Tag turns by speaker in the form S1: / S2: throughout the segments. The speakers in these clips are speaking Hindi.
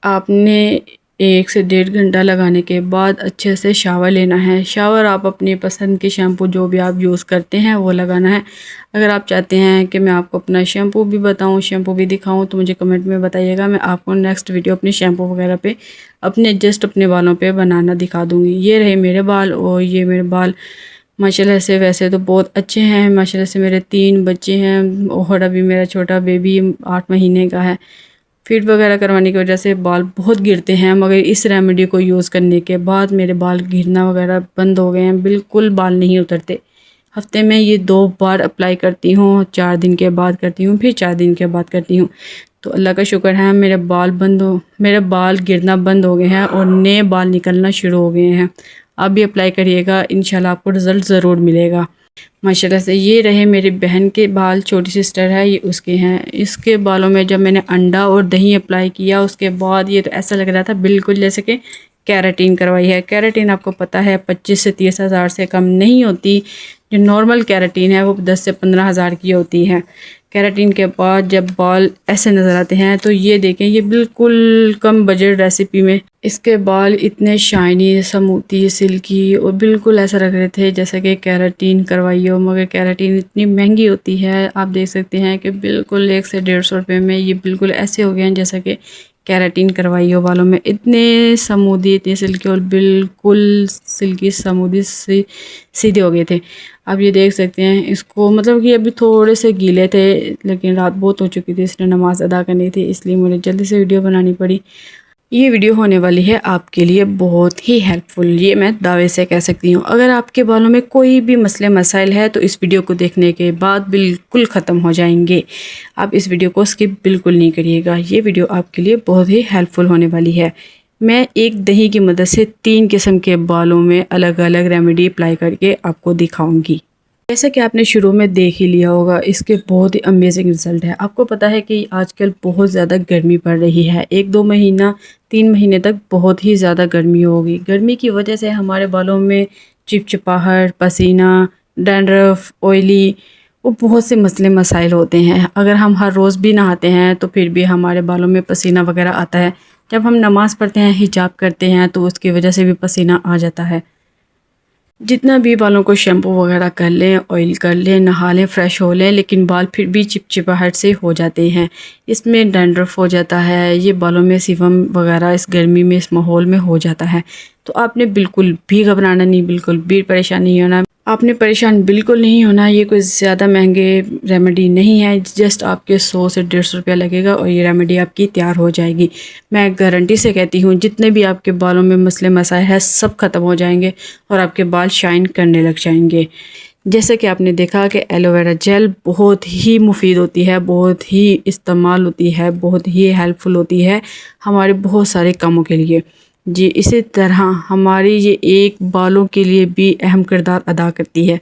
S1: आपने 1 से 1.5 घंटा लगाने के बाद अच्छे से शावर लेना है। शावर आप अपनी पसंद के शैम्पू जो भी आप यूज़ करते हैं वो लगाना है। अगर आप चाहते हैं कि मैं आपको अपना शैम्पू भी बताऊं, शैम्पू भी दिखाऊं, तो मुझे कमेंट में बताइएगा। मैं आपको नेक्स्ट वीडियो अपने शैम्पू वगैरह पे अपने बालों पे बनाना दिखा दूँगी। ये रहे मेरे बाल और ये मेरे बाल माशाल्लाह से वैसे तो बहुत अच्छे हैं। माशाल्लाह से मेरे 3 बच्चे हैं और अभी मेरा छोटा बेबी 8 महीने का है। फीड वगैरह करवाने की वजह से बाल बहुत गिरते हैं, मगर इस रेमेडी को यूज़ करने के बाद मेरे बाल गिरना वगैरह बंद हो गए हैं, बिल्कुल बाल नहीं उतरते। हफ्ते में ये 2 बार अप्लाई करती हूँ, 4 दिन के बाद करती हूँ, फिर 4 दिन के बाद करती हूँ। तो अल्लाह का शुक्र है मेरे बाल गिरना बंद हो गए हैं और नए बाल निकलना शुरू हो गए हैं। आप भी अप्लाई करिएगा, इंशाल्लाह आपको रिज़ल्ट ज़रूर मिलेगा। माशाल्लाह से ये रहे मेरी बहन के बाल, छोटी सिस्टर है ये, उसके हैं। इसके बालों में जब मैंने अंडा और दही अप्लाई किया उसके बाद ये तो ऐसा लग रहा था बिल्कुल जैसे कि केराटिन करवाई है। केराटिन आपको पता है 25 से 30 हज़ार से कम नहीं होती। जो नॉर्मल केराटिन है वो 10 से 15 हज़ार की होती है। केराटिन के बाद जब बाल ऐसे नज़र आते हैं तो ये देखें, ये बिल्कुल कम बजट रेसिपी में इसके बाल इतने शाइनी, स्मूथी, सिल्की और बिल्कुल ऐसा लग रहे थे जैसे कि केराटिन करवाई हो। मगर केराटिन इतनी महंगी होती है, आप देख सकते हैं कि बिल्कुल 1 से 150 रुपये में ये बिल्कुल ऐसे हो गए हैं जैसा कि केराटिन करवाई हो। बालों में इतने स्मूदी, इतने सिल्की और बिल्कुल सिल्की स्मूदी सीधे हो गए थे। आप ये देख सकते हैं इसको, मतलब कि अभी थोड़े से गीले थे लेकिन रात बहुत हो चुकी थी, इसने नमाज़ अदा करनी थी, इसलिए मुझे जल्दी से वीडियो बनानी पड़ी। ये वीडियो होने वाली है आपके लिए बहुत ही हेल्पफुल, ये मैं दावे से कह सकती हूँ। अगर आपके बालों में कोई भी मसले मसाइल है तो इस वीडियो को देखने के बाद बिल्कुल ख़त्म हो जाएंगे। आप इस वीडियो को स्किप बिल्कुल नहीं करिएगा, ये वीडियो आपके लिए बहुत ही हेल्पफुल होने वाली है। मैं एक दही की मदद से 3 किस्म के बालों में अलग अलग रेमेडी अप्लाई करके आपको दिखाऊंगी। जैसा कि आपने शुरू में देख ही लिया होगा, इसके बहुत ही अमेजिंग रिज़ल्ट है। आपको पता है कि आजकल बहुत ज़्यादा गर्मी पड़ रही है, 1-2 महीना 3 महीने तक बहुत ही ज़्यादा गर्मी होगी। गर्मी की वजह से हमारे बालों में चिपचिपाहट, पसीना, डैंड्रफ, ऑयली वो बहुत से मसले मसाइल होते हैं। अगर हम हर रोज़ भी नहाते हैं तो फिर भी हमारे बालों में पसीना वगैरह आता है। जब हम नमाज़ पढ़ते हैं, हिजाब करते हैं तो उसकी वजह से भी पसीना आ जाता है। जितना भी बालों को शैम्पू वगैरह कर लें, ऑयल कर लें, नहा लें, फ़्रेश हो लें, लेकिन बाल फिर भी चिपचिपाहट से हो जाते हैं। इसमें डैंड्रफ हो जाता है, ये बालों में सीवम वगैरह इस गर्मी में, इस माहौल में हो जाता है। तो आपने बिल्कुल भी घबराना नहीं, बिल्कुल भी परेशान नहीं होना। आपने परेशान बिल्कुल नहीं होना। ये कोई ज़्यादा महंगे रेमेडी नहीं है, जस्ट आपके 100 से 150 रुपया लगेगा और ये रेमेडी आपकी तैयार हो जाएगी। मैं गारंटी से कहती हूँ जितने भी आपके बालों में मसले मसाइल हैं सब ख़त्म हो जाएंगे और आपके बाल शाइन करने लग जाएंगे। जैसे कि आपने देखा कि एलोवेरा जेल बहुत ही मुफीद होती है, बहुत ही इस्तेमाल होती है, बहुत ही हेल्पफुल होती है हमारे बहुत सारे कामों के लिए। जी, इसी तरह हमारी ये एक बालों के लिए भी अहम किरदार अदा करती है।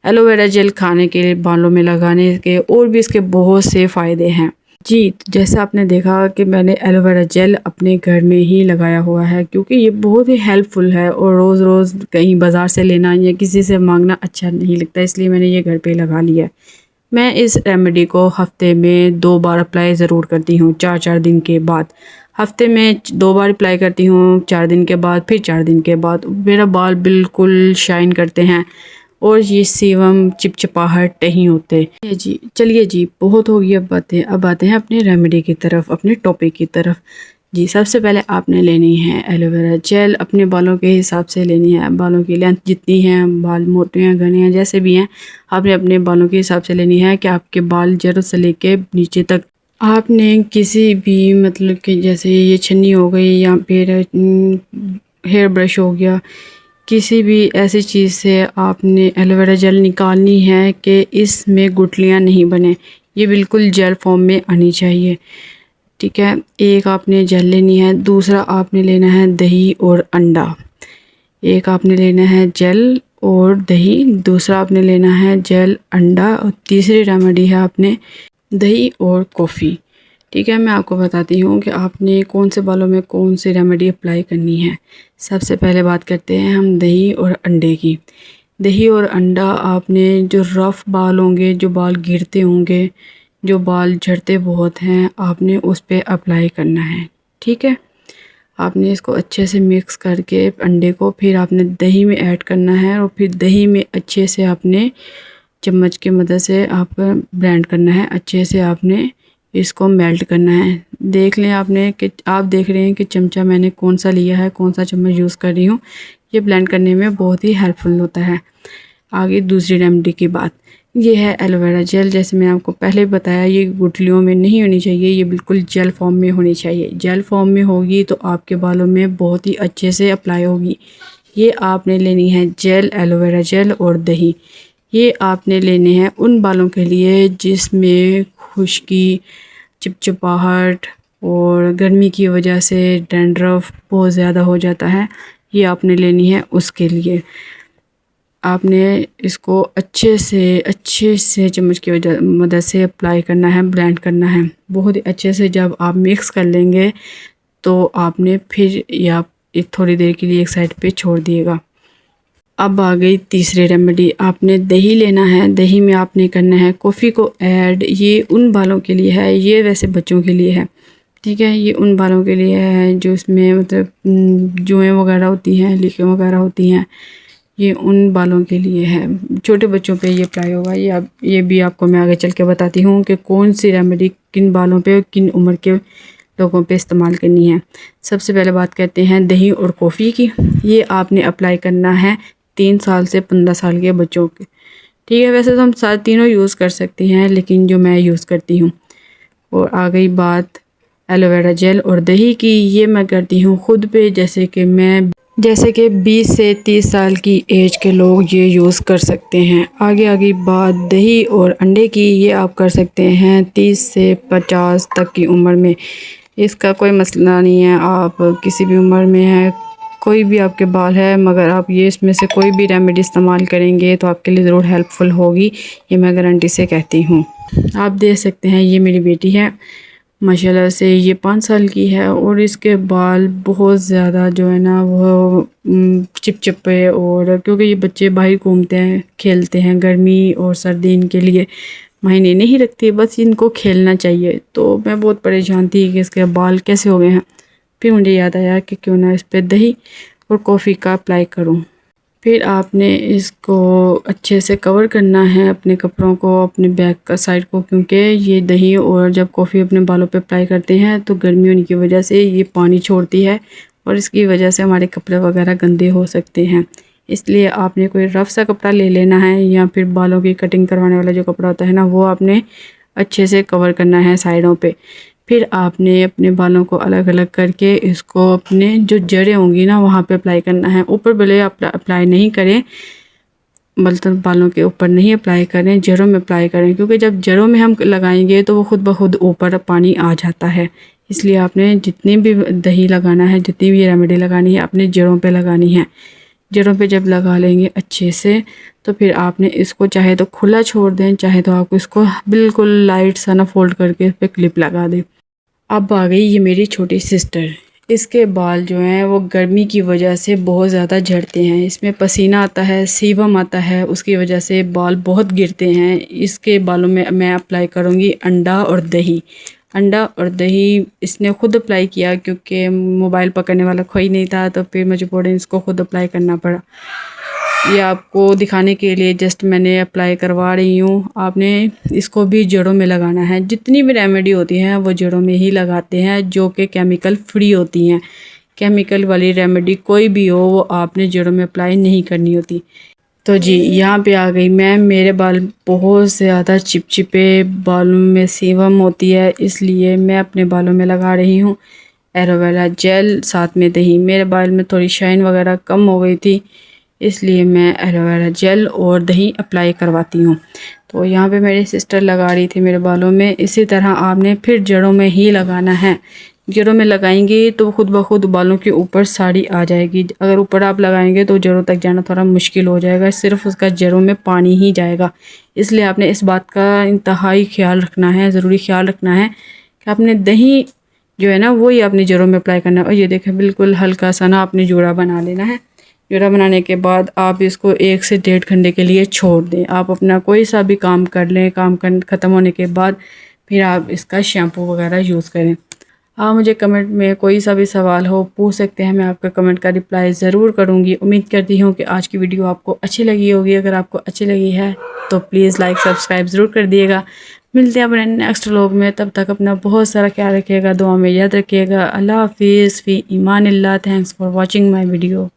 S1: एलोवेरा जेल खाने के, बालों में लगाने के और भी इसके बहुत से फ़ायदे हैं। जी, तो जैसा आपने देखा कि मैंने एलोवेरा जेल अपने घर में ही लगाया हुआ है, क्योंकि ये बहुत ही हेल्पफुल है और रोज़ रोज़ कहीं बाज़ार से लेना या किसी से मांगना अच्छा नहीं लगता, इसलिए मैंने ये घर पे लगा लिया है। मैं इस रेमेडी को हफ़्ते में 2 बार अप्लाई ज़रूर करती हूँ, 4-4 दिन के बाद। हफ़्ते में 2 बार अप्लाई करती हूँ, 4 दिन के बाद, फिर 4 दिन के बाद मेरा बाल बिल्कुल शाइन करते हैं और ये सीवम, चिपचिपाहट नहीं होते। जी, चलिए जी, बहुत हो गई अब बातें, अब आते हैं अपने रेमेडी की तरफ, अपने टॉपिक की तरफ। जी, सबसे पहले आपने लेनी है एलोवेरा जेल, अपने बालों के हिसाब से लेनी है। बालों की लेंथ जितनी है, बाल मोटे हैं, घने हैं, जैसे भी हैं, आपने अपने बालों के हिसाब से लेनी है कि आपके बाल जड़ से लेके नीचे तक। आपने किसी भी, मतलब कि जैसे ये छन्नी हो गई या फिर हेयर ब्रश हो गया, किसी भी ऐसी चीज़ से आपने एलोवेरा जेल निकालनी है कि इसमें गुठलियाँ नहीं बने, ये बिल्कुल जेल फॉर्म में आनी चाहिए। ठीक है, एक आपने जेल लेनी है। दूसरा आपने लेना है दही और अंडा। एक आपने लेना है जेल और दही, दूसरा आपने लेना है जेल, अंडा, और तीसरी रेमेडी है आपने दही और कॉफ़ी। ठीक है, मैं आपको बताती हूँ कि आपने कौन से बालों में कौन सी रेमेडी अप्लाई करनी है। सबसे पहले बात करते हैं हम दही और अंडे की। दही और अंडा आपने, जो रफ़ बाल होंगे, जो बाल गिरते होंगे, जो बाल झड़ते बहुत हैं, आपने उस पर अप्लाई करना है। ठीक है। आपने इसको अच्छे से मिक्स करके अंडे को फिर आपने दही में ऐड करना है और फिर दही में अच्छे से आपने चम्मच की मदद से आप ब्लेंड करना है। अच्छे से आपने इसको मेल्ट करना है। देख लें आपने कि आप देख रहे हैं कि चमचा मैंने कौन सा लिया है, कौन सा चम्मच यूज़ कर रही हूँ। ये ब्लेंड करने में बहुत ही हेल्पफुल होता है। आगे दूसरी रेमेडी की बात, ये है एलोवेरा जेल। जैसे मैं आपको पहले बताया, ये गुठलियों में नहीं होनी चाहिए, ये बिल्कुल जेल फॉर्म में होनी चाहिए। जेल फॉर्म में होगी तो आपके बालों में बहुत ही अच्छे से अप्लाई होगी। ये आपने लेनी है जेल, एलोवेरा जेल और दही। ये आपने लेने हैं उन बालों के लिए जिसमें खुश्की, चिपचिपाहट और गर्मी की वजह से डैंड्रफ बहुत ज़्यादा हो जाता है। ये आपने लेनी है उसके लिए। आपने इसको अच्छे से चम्मच की मदद से अप्लाई करना है, ब्लेंड करना है बहुत ही अच्छे से। जब आप मिक्स कर लेंगे तो आपने फिर या थोड़ी देर के लिए एक साइड पे छोड़ दिएगा। अब आ गई तीसरी रेमेडी। आपने दही लेना है, दही में आपने करना है कॉफ़ी को ऐड। ये उन बालों के लिए है, ये वैसे बच्चों के लिए है, ठीक है। ये उन बालों के लिए है जो इसमें मतलब जुएँ वगैरह होती हैं, लीकें वगैरह होती हैं। ये उन बालों के लिए है, छोटे बच्चों पे ये अप्लाई होगा। ये भी आपको मैं आगे चल के बताती हूँ कि कौन सी रेमेडी किन बालों पे, किन उम्र के लोगों पे इस्तेमाल करनी है। सबसे पहले बात करते हैं दही और कॉफ़ी की। ये आपने अप्लाई करना है 3 साल से 15 साल के बच्चों के, ठीक है। वैसे तो हम सारे तीनों यूज़ कर सकते हैं, लेकिन जो मैं यूज़ करती हूँ। और आ गई बात एलोवेरा जेल और दही की, ये मैं करती हूँ ख़ुद पे। जैसे कि 20 से 30 साल की एज के लोग ये यूज़ कर सकते हैं। आगे बात दही और अंडे की, ये आप कर सकते हैं 30 से 50 तक की उम्र में। इसका कोई मसला नहीं है, आप किसी भी उम्र में हैं, कोई भी आपके बाल है, मगर आप ये इसमें से कोई भी रेमेडी इस्तेमाल करेंगे तो आपके लिए ज़रूर हेल्पफुल होगी, ये मैं गारंटी से कहती हूँ। आप देख सकते हैं ये मेरी बेटी है, माशाल्लाह से ये 5 साल की है और इसके बाल बहुत ज़्यादा जो है ना वो चिपचिपे। और क्योंकि ये बच्चे बाहर घूमते हैं, खेलते हैं, गर्मी और सर्दी इनके लिए मायने नहीं रखती, बस इनको खेलना चाहिए। तो मैं बहुत परेशान थी कि इसके बाल कैसे हो गए हैं। फिर मुझे याद आया कि क्यों ना इस पर दही और कॉफ़ी का अप्लाई करूं। फिर आपने इसको अच्छे से कवर करना है अपने कपड़ों को, अपने बैक का साइड को, क्योंकि ये दही और जब कॉफ़ी अपने बालों पे अप्लाई करते हैं तो गर्मी होने की वजह से ये पानी छोड़ती है और इसकी वजह से हमारे कपड़े वगैरह गंदे हो सकते हैं। इसलिए आपने कोई रफ़ सा कपड़ा ले लेना है या फिर बालों की कटिंग करवाने वाला जो कपड़ा होता है ना, वो आपने अच्छे से कवर करना है साइडों पे। फिर आपने अपने बालों को अलग अलग करके इसको अपने जो जड़ें होंगी ना वहाँ पे अप्लाई करना है। ऊपर भले अप्लाई नहीं करें, मतलब बालों के ऊपर नहीं अप्लाई करें, जड़ों में अप्लाई करें, क्योंकि जब जड़ों में हम लगाएंगे तो वो खुद ब खुद ऊपर पानी आ जाता है। इसलिए आपने जितनी भी दही लगाना है, जितनी भी रेमेडी लगानी है, अपने जड़ों पे लगानी है। जड़ों पे जब लगा लेंगे अच्छे से तो फिर आपने इसको चाहे तो खुला छोड़ दें, चाहे तो आप इसको बिल्कुल लाइट सा ना फोल्ड करके इस पर क्लिप लगा दें। अब आ गई ये मेरी छोटी सिस्टर। इसके बाल जो हैं वो गर्मी की वजह से बहुत ज़्यादा झड़ते हैं, इसमें पसीना आता है, सीबम आता है, उसकी वजह से बाल बहुत गिरते हैं। इसके बालों में मैं अप्लाई करूँगी अंडा और दही। अंडा और दही इसने खुद अप्लाई किया क्योंकि मोबाइल पकड़ने वाला कोई नहीं था, तो फिर मजबूरन इसको खुद अप्लाई करना पड़ा। ये आपको दिखाने के लिए जस्ट मैंने अप्लाई करवा रही हूँ। आपने इसको भी जड़ों में लगाना है। जितनी भी रेमेडी होती हैं वो जड़ों में ही लगाते हैं, जो कि केमिकल फ्री होती हैं। केमिकल वाली रेमेडी कोई भी हो वो आपने जड़ों में अप्लाई नहीं करनी होती। तो जी यहाँ पे आ गई मैं। मेरे बाल बहुत ज़्यादा चिपचिपे, बालों में सीवम होती है, इसलिए मैं अपने बालों में लगा रही हूँ एलोवेरा जेल, साथ में दही। मेरे बाल में थोड़ी शाइन वगैरह कम हो गई थी, इसलिए मैं एलोवेरा जेल और दही अप्लाई करवाती हूँ। तो यहाँ पे मेरी सिस्टर लगा रही थी मेरे बालों में। इसी तरह आपने फिर जड़ों में ही लगाना है। जड़ों में लगाएंगे तो खुद ब खुद बालों के ऊपर साड़ी आ जाएगी। अगर ऊपर आप लगाएंगे तो जड़ों तक जाना थोड़ा मुश्किल हो जाएगा, सिर्फ उसका जड़ों में पानी ही जाएगा। इसलिए आपने इस बात का इंतहाई ख्याल रखना है, ज़रूरी ख्याल रखना है कि आपने दही जो है ना वही अपनी जड़ों में अप्लाई करना है। और ये देखें बिल्कुल हल्का सा ना आपने जूड़ा बना लेना है। जूड़ा बनाने के बाद आप इसको 1 से 1.5 घंटे के लिए छोड़ दें। आप अपना कोई सा भी काम कर लें, ख़त्म होने के बाद फिर आप इसका शैम्पू वगैरह यूज़ करें। आप मुझे कमेंट में कोई सा भी सवाल हो पूछ सकते हैं, मैं आपका कमेंट का रिप्लाई ज़रूर करूँगी। उम्मीद करती हूँ कि आज की वीडियो आपको अच्छी लगी होगी। अगर आपको अच्छी लगी है तो प्लीज़ लाइक सब्सक्राइब ज़रूर कर दिएगा। मिलते हैं अपने नेक्स्ट व्लॉग में, तब तक अपना बहुत सारा ख्याल रखिएगा, दुआ में याद रखिएगा। अल्लाह हाफिज़ फ़ी ईमानिल्लाह। Thanks for watching my video.